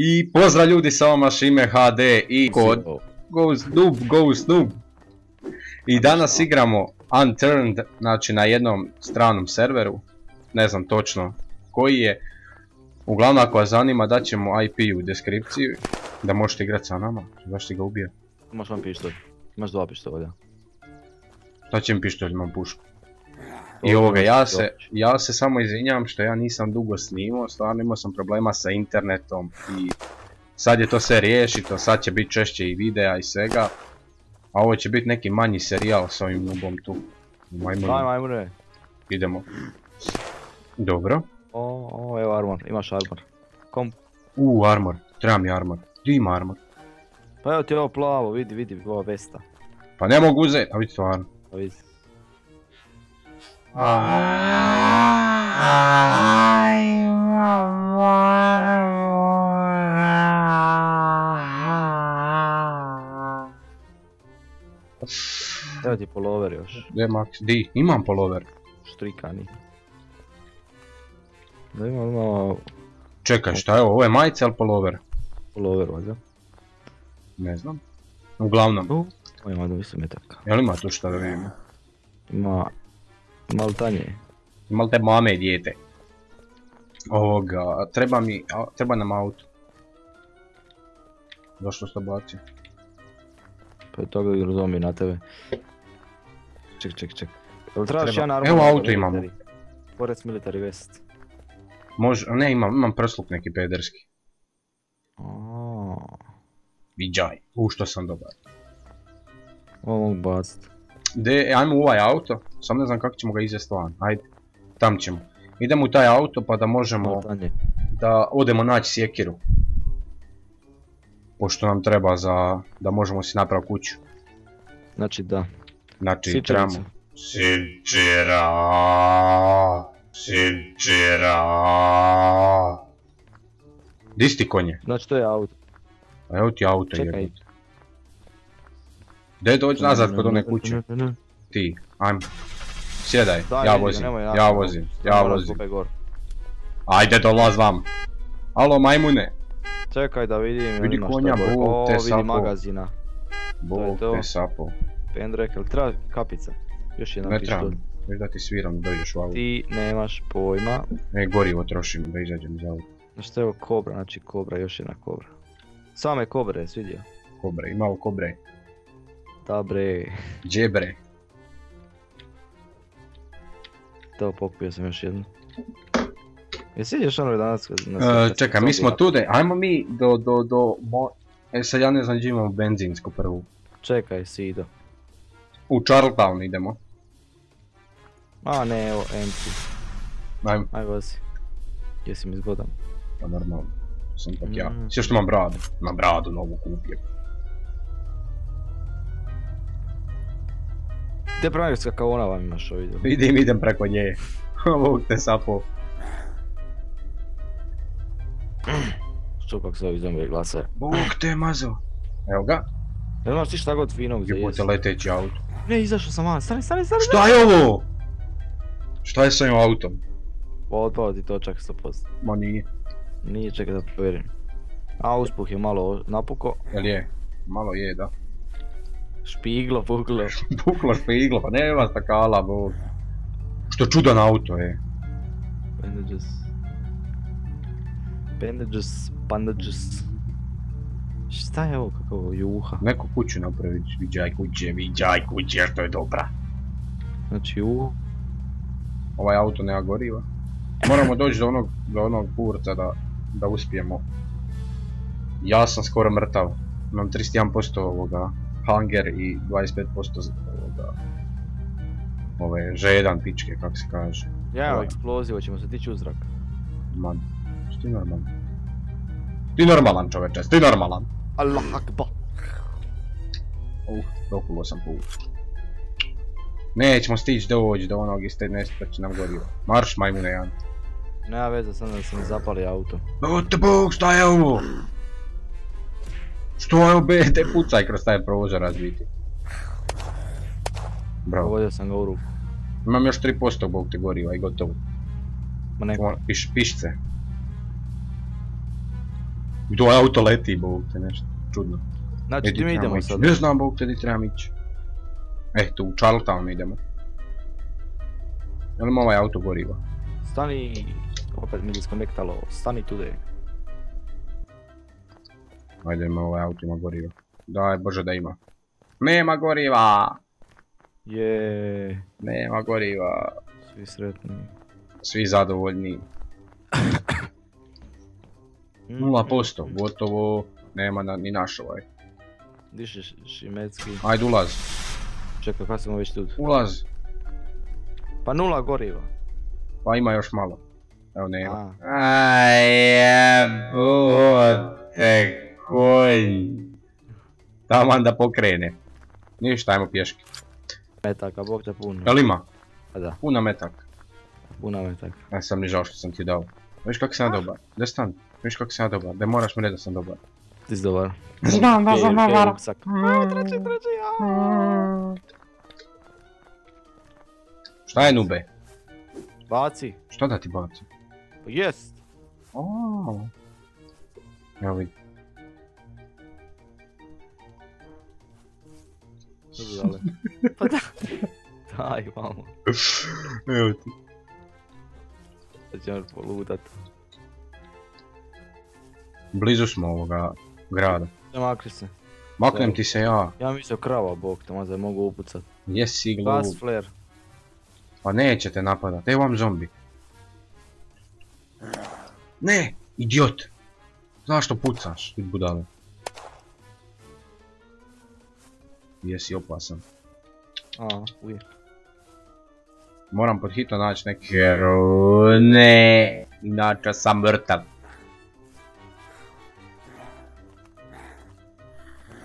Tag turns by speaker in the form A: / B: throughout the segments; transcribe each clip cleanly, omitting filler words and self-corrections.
A: I pozdrav ljudi, sa vama Šime HD i kod Go Snoop. I danas igramo Unturned, znači na jednom stranom serveru. Ne znam točno koji je. Uglavnom ako vas zanima daćemo IP u deskripciji da možete igrati sa nama. Zašto ti ga ubio?
B: Imaš vam pištolj. Imaš dva pištolja.
A: Šta će mi pištolj, imam pušku. I ovoga, ja se samo izvinjam što ja nisam dugo snimao, stvarno imao sam problema sa internetom i sad je to sve riješito, sad će biti češće i videa i svega. A ovo će biti neki manji serijal s ovim noobom tu.
B: Majmune.
A: Idemo. Dobro.
B: Evo armor, imaš armor. Kom?
A: Armor, treba mi armor. Gdje ima armor?
B: Pa evo ti ovo plavo, vidi ova vesta.
A: Pa ne mogu uzeti, a vidi stvarno.
B: Pa vidi. Evo ti polover još.
A: Gdje Max? Di? Imam polover.
B: Štrikani. Da imamo...
A: Čekaj, šta je ovo? Ovo je majica ili polover?
B: Polover, valjda.
A: Ne znam. Uglavnom.
B: Ovo ima 200 metaka.
A: Jel ima tu šta da vidimo?
B: Ima li tanje?
A: Ima li te mame i dijete? Ovoga, treba nam auto. Zašto se to baci?
B: Pa je toga igra zombi na tebe. Ček. Jel trebaš jedan armor?
A: Evo auto imamo.
B: Forest military vest.
A: Može, ne imam prsluk neki pederski. Viđaj, što sam dobar.
B: Ovo mogu baciti.
A: Ajmo u ovaj auto, sam ne znam kako ćemo ga izvesti van, ajde, tam ćemo. Idemo u taj auto pa da možemo da odemo naći sjekiru. Pošto nam treba da možemo si napraviti kuću.
B: Znači da.
A: Znači trebamo... Sičera. Di si ti konje?
B: Znači to je auto.
A: Evo ti auto
B: jebate.
A: Gdje dođi nazad kod one kuće? Ti, ajmo. Sjedaj, ja vozim. Ajde dolaz vam. Alo majmune.
B: Čekaj da vidim.
A: Vidi konja, bog te sapo.
B: Vidi magazina.
A: Bog te sapo.
B: Pendrekel, treba kapica. Još jedan pištolj.
A: Ne trebam, već da ti sviram da dođeš u auto.
B: Ti nemaš pojma.
A: Gorivo trošim da izađem iz auta.
B: Znači to je kobra, znači kobra, još jedna kobra. Same kobre je svidio.
A: Kobre, imao kobre.
B: Da bre.
A: Gdje bre?
B: To pokupio sam još jednu. Jesi ideš ono danas?
A: Čekaj, mi smo tude, ajmo mi sad ja ne znam gdje imamo benzinsku prvu.
B: Čekaj, si ido.
A: U Charletown idemo.
B: A ne, evo, empty.
A: Ajmo.
B: Aj vozi. Jesi mi zgodan?
A: Pa normalno, sam tak ja. Sve što imam bradu, imam bradu novu kupio.
B: Gdje pravi skakavona vam imaš ovo vidio?
A: Idem preko nje. Bog te sapo.
B: Što kak se ovi zombi glasa?
A: Bog te mazo. Evo ga.
B: Jel imaš ti šta god finog gdje jesi?
A: Jebote leteći auto.
B: Ne, izašao sam van, stani!
A: Šta je ovo? Šta je s ovim autom?
B: Otpao ti to čak 100%.
A: Ma nije.
B: Nije, čekaj da provjerim. A uspuh je malo napuko.
A: Jel je? Malo je, da.
B: Špiglo, puklo.
A: Puklo, špiglo, pa nema stakala, bog. Što čudan auto je.
B: Bandages. Šta je ovo, kako juha?
A: Neko kuću napravić, viđaj kuće, što je dobra.
B: Znači juha.
A: Ovaj auto nema goriva. Moramo doći do onog kurca da uspijemo. Ja sam skoro mrtav. Imam 31% ovoga hunger i 25% ove žedan pičke, kako se kaže.
B: Ja evo eksplozivo, ćemo se tići u zrak.
A: Man, što ti normalan? Ti normalan čoveče, ti normalan.
B: Allah akbar.
A: Dokulo sam put. Nećemo stići doći do onog iste nestaći nam gorivo. Marš majmune jedan.
B: Nema veze, sam da se mi zapali auto.
A: Bote bog, šta je ovo? Što je ovo BT, pucaj kroz taj prozor razbiti. Bravo.
B: Pogodio sam ga u ruku.
A: Imam još 3% bog te goriva i gotovo.
B: Ma neko.
A: Pišce. To auto leti, bog te, nešto čudno.
B: Znači, gdje mi idemo sad?
A: Ne znam, bog te, di trebam ići. Tu u Charlottetown idemo. Jel ima ovaj auto goriva?
B: Stani, opet mi diskonektalo, stani tude.
A: Ajde, ima ovaj auto, ima goriva. Daj Bože da ima. Nema goriva! Nema goriva.
B: Svi sretni.
A: Svi zadovoljni. 0%, gotovo. Nema ni naš ovaj.
B: Dišeš šimecki.
A: Ajde, ulaz.
B: Čekaj, kada smo već tu?
A: Ulaz.
B: Pa 0 goriva.
A: Pa ima još malo. Evo nema. Jebote koji. Taman da pokrene. Ništa, ajmo pješke.
B: Metaka, bog te puno.
A: Jel ima?
B: Pa da.
A: Puna metaka.
B: Puna metaka.
A: Ja sam ni žao što sam ti dao. Viš kak sam ja dobar. Gdje stan? Viš kak sam ja dobar. Da moraš mi reći da sam dobar.
B: Ti si dobar.
A: Znam da sam dobar.
B: Treći,
A: Šta je nube?
B: Baci.
A: Što da ti baci?
B: Pa jest.
A: Evo vidi.
B: Pa da. Daj, mamo.
A: Evo ti.
B: Da će on poludat.
A: Blizu smo ovoga grada.
B: Makri se.
A: Maknem ti se ja.
B: Ja mislio krava, bog te, možda mogu upucat.
A: Jesi glup.
B: Gas flare.
A: Pa neće te napadat, evo vam zombi. Ne, idiot. Zašto pucaš, ti budale? Jesi opasan.
B: Uje.
A: Moram pod hitno naći neki herone, inače sam mrtav.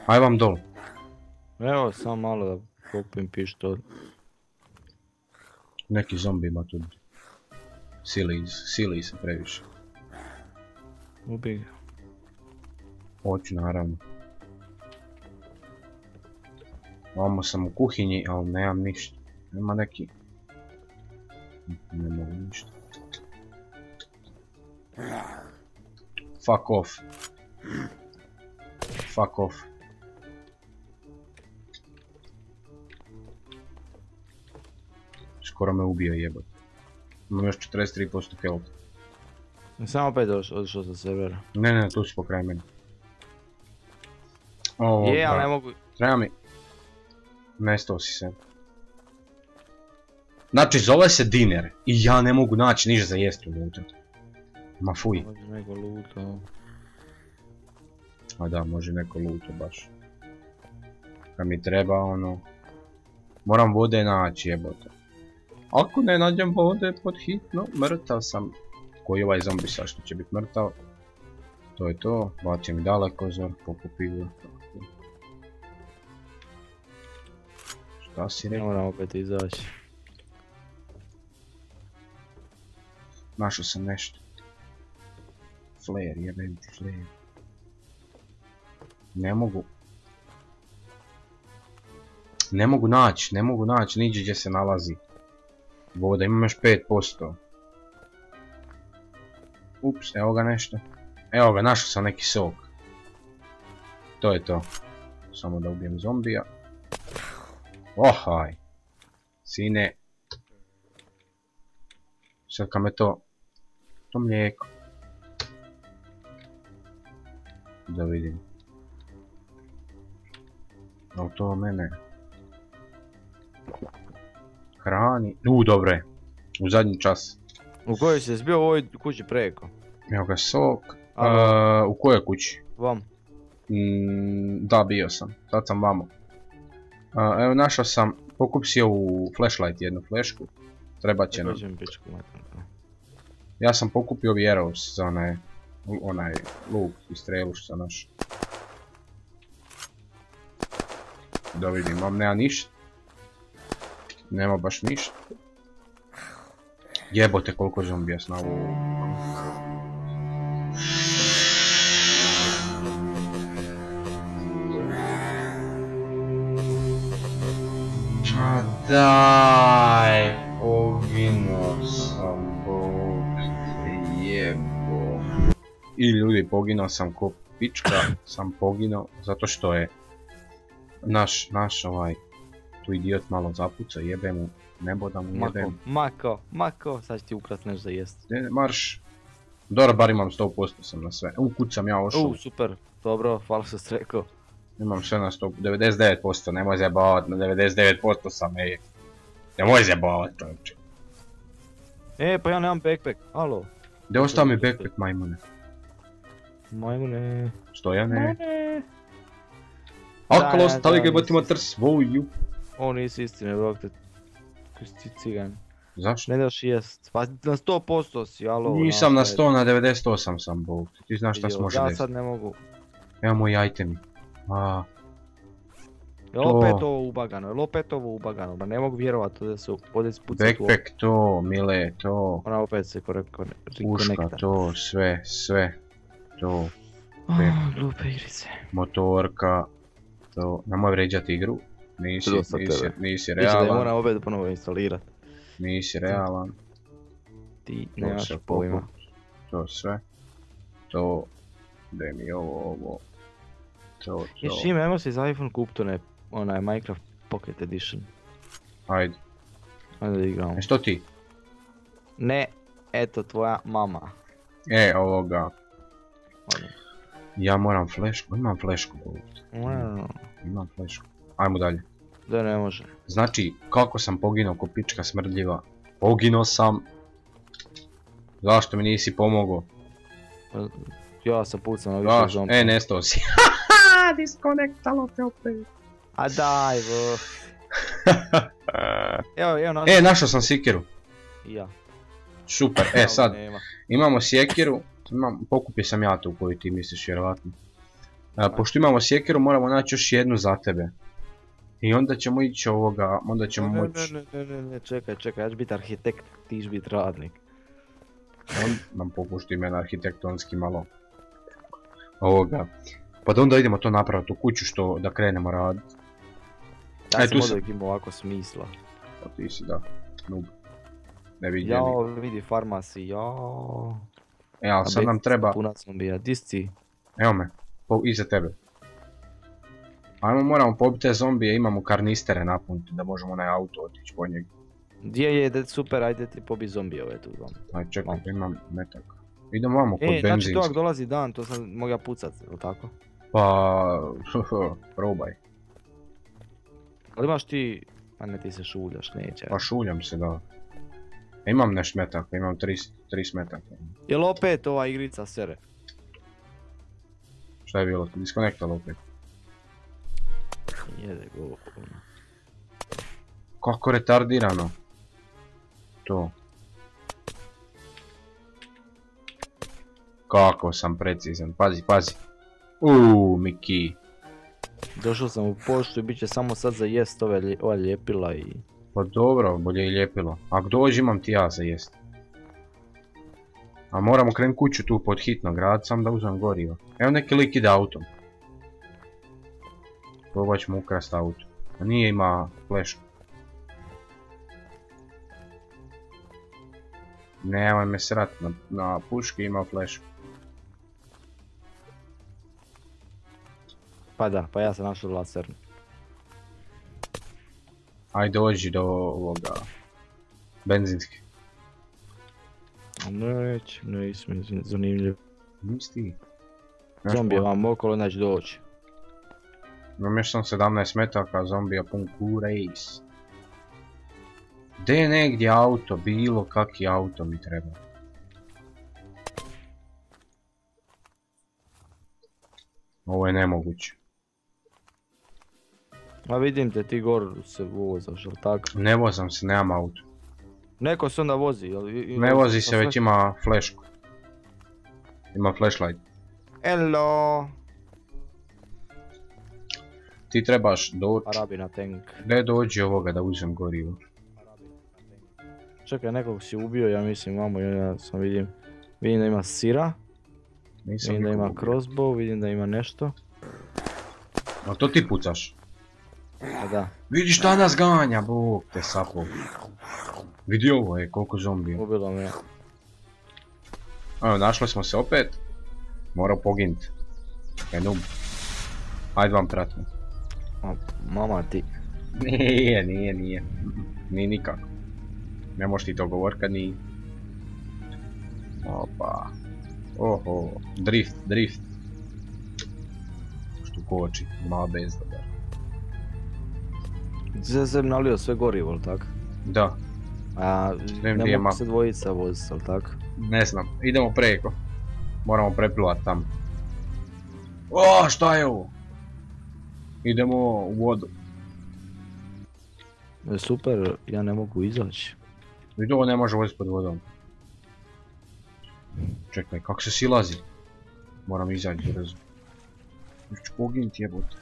A: Aj vam dol.
B: Evo, samo malo da popim pištolj.
A: Neki zombi ima tu. Sili se previše.
B: Ubi ga.
A: Hoću naravno. Ovamo sam u kuhinji, ali nemam ništa. Nema neki... Ne mogu ništa. Fuck off. Fuck off. Skoro me ubio jebot. Imam još 43% health.
B: Sam opet otišao sa servera.
A: Ne, tu si pokraj mene.
B: Je, ali ne mogu...
A: Treba mi... Nestao si se. Znači, zove se diner i ja ne mogu naći ništa za jest unutra. Ma fuj.
B: Može neko luto.
A: A da, može neko luto baš. Kad mi treba ono... Moram vode naći jebote. Ako ne nađem vode pod hitno, mrtav sam. Koji je ovaj zombi sad što će biti mrtav. To je to, bacim mi dalekozor, pokupio. Šta si rekao?
B: Moram opet izaći.
A: Našao sam nešto. Flare, jebem ti flare. Ne mogu naći niđe gdje se nalazi. Voda, imam još 5%. Ups, evo ga nešto. Evo ga, našao sam neki sok. To je to. Samo da ubijem zombija. Ohaj. Sine. Sad kad me to mlijeko. Da vidim. Ali to mene hrani. Dobro je. U zadnji čas.
B: U kojoj si zbio u ovoj kući preko?
A: Evo ga sok. U kojoj kući?
B: Vam.
A: Da, bio sam. Sad sam vamo. Evo našao sam, pokupio u flashlight jednu flešku. Trebat će nam. Ja sam pokupio ovi arrows za onaj luk i strelu što sam našao. Da vidim, nema ništa. Nema baš ništa. Jebote koliko zombija s navu. A daj, poginuo sam, Bog te jebo. I ljudi, poginuo sam ko pička, sam poginuo, zato što je naš ovaj, tu idiot malo zapuca, jebe mu, nebo da mu jebem.
B: Mako, sad ću ti ukrat nešto za jest.
A: Marš. Dobro, bar imam 100% sam na sve. Kud sam ja ošao.
B: Super, dobro, hvala što ste rekao.
A: Imam sve na 99%, nemoj zajebavat, na 99% sam, ej. Nemoj zajebavat, čovječe.
B: Pa ja nemam backpack, alo.
A: Gdje ostao mi backpack, majmune?
B: Majmune.
A: Stojane. Ako ostali ga jebati mater svoju.
B: Ovo nisi istine, brak te. Kusti cigan.
A: Zašto?
B: Ne daš jest, pa na 100% si, alo.
A: Nisam na 100, na 98 sam, bog. Ti znaš šta se može desiti.
B: Ja sad ne mogu.
A: Evo moji itemi.
B: Jel opet ovo ubagano, ba ne mogu vjerovat da se ovdje spucati u
A: backpack to, mile, to.
B: Ona opet se
A: puška, to, sve. To.
B: Glupe igrice.
A: Motorka. To. Nemoj vređati igru. Nisi realan.
B: Da moram opet ponovo instalirat.
A: Nisi realan.
B: Ti nemaš pojma.
A: To sve. To. Daj mi ovo. To.
B: Šime, ajmo si za iPhone kupit onaj Minecraft Pocket Edition.
A: Ajde.
B: Ajde da igramo.
A: Što ti?
B: Ne, eto tvoja mama.
A: Ovoga. Ja moram flešku, imam flešku ovdje. Imam flešku. Ajmo dalje.
B: Da ne može.
A: Znači, kako sam poginuo ko pička smrdljiva? Poginuo sam. Zašto mi nisi pomogao?
B: Ja sam pucao na više zombija.
A: Nestao si. Diskonektalo te opet.
B: A daj, bo. Evo
A: našao sam sjekiru.
B: I ja.
A: Super, sad. Imamo sjekiru. Pokupio sam ja tu koju ti misliš vjerovatno. Pošto imamo sjekiru moramo naći još jednu za tebe. I onda ćemo ići ovoga, onda ćemo moći...
B: Ne, čekaj, ja ću biti arhitekt, ti ću biti radnik.
A: On nam popušti mene arhitektonski malo. Ovoga. Pa da onda idemo to napraviti u kuću što da krenemo raditi.
B: Ja sam uvijek imao ovako smisla.
A: Pa ti si da, noob. Nevidjeli.
B: Jao, vidi farmasi, jao.
A: Ali sad nam treba...
B: Punac zombija, disci.
A: Evo me, iza tebe. Moramo pobiti te zombije, imamo karnistere napuniti da možemo onaj auto otići po njeg.
B: Gdje je, super, ajde ti pobi zombije ove tu zombije.
A: Ajde čekaj, imam metak. Idemo vamo kod benzinski.
B: Znači to ako dolazi dan, to sam mogu ja pucat, ili tako?
A: Pa... probaj.
B: Ali imaš ti... Pa ne, ti se šuljaš, neće.
A: Pa šuljam se, da. Imam neš metaka, imam 3 metaka.
B: Jel opet ova igrica sere?
A: Šta je bilo? Diskonektalo opet.
B: Jede go.
A: Kako retardirano. To. Kako sam precizan, pazi. Miki.
B: Došao sam u poštu i bit će samo sad za jest ova ljepila i...
A: Pa dobro, bolje i ljepilo. Ako dođi imam ti ja za jest. A moramo krenut kuću tu pod hitno grad, sam da uzmem gorivo. Evo neki lik ide autom. Probat ćemo ukrast auto. A nije ima flešku. Nemoj me srat, na puški ima flešku.
B: Pa da, pa ja sam našao lasernu.
A: Ajde dođi do ovoga... benzinski.
B: Neće, zanimljivo.
A: Nisi ti.
B: Zombije vam okolo neće doći.
A: Imam još sam 17 metaka, zombija pun kurejs. Gdje je negdje auto, bilo kaki auto mi treba. Ovo je nemoguće.
B: A vidim te, ti gor se vozaš, jel tako?
A: Ne vozam se, nemam auto.
B: Neko se onda vozi, jel?
A: Ne vozi se, već ima flešku. Ima flashlight.
B: Hello!
A: Ti trebaš doći...
B: Arabina tank.
A: Gdje dođi ovoga da uzem gorivo?
B: Čekaj, nekog si ubio, ja mislim, mamo, ja sam vidim da ima sira. Vidim da ima crossbow, vidim da ima nešto.
A: A to ti pucaš?
B: A da.
A: Vidi šta nas ganja, bog te sapo. Vidi ovo je, koliko zombija.
B: Ubilo me.
A: Evo, našli smo se opet. Morao poginut. Kaj noob. Ajde vam pratno.
B: Mama ti.
A: Nije. Nije nikako. Ne možeš ti to govorit kad nije. Opa. Oho, drift. Što koči, mala bezda bar.
B: Ti se nalio sve gorivo, ili tak?
A: Da.
B: A ne mogu se dvojica voziti, ili tak?
A: Ne znam, idemo preko. Moramo preplivat tam. O, šta je ovo? Idemo u vodu.
B: Super, ja ne mogu izaći.
A: Vidi, ovo ne može voziti pod vodom. Čekaj, kako se silazi? Moram izaći brzo. Ću poginiti jebote.